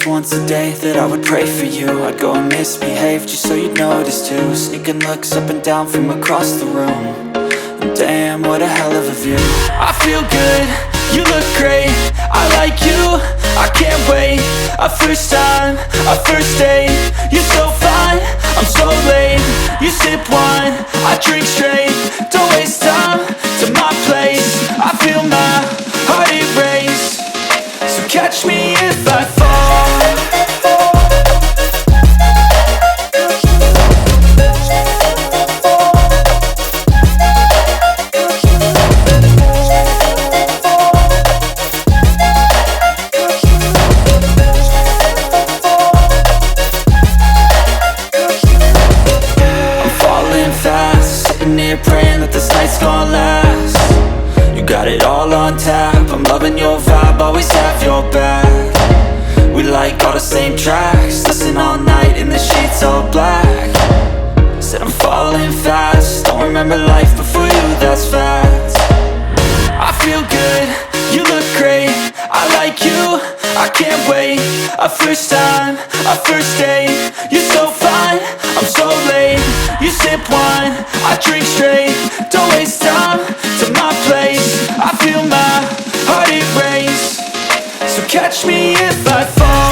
just once a day that I would pray for you. I'd go and misbehave just so you'd notice too. Sneaking looks up and down from across the room. And damn, what a hell of a view. I feel good, you look great, I like you, I can't wait. A first time, a first date, you're so fine, I'm so late. You sip wine, I drink straight, don't waste time to my place. I feel my heart erase, so catch me if I fall. Praying that this night's gonna last. You got it all on tap, I'm loving your vibe, always have your back. We like all the same tracks, listen all night in the sheets all black. Said I'm falling fast, don't remember life before you, that's fact. I feel good, you look great, I like you, I can't wait. A first time, a first date, you're so fine, I'm so late. You sip wine, I drink straight, don't waste time to my place. I feel my heart erase, so catch me if I fall.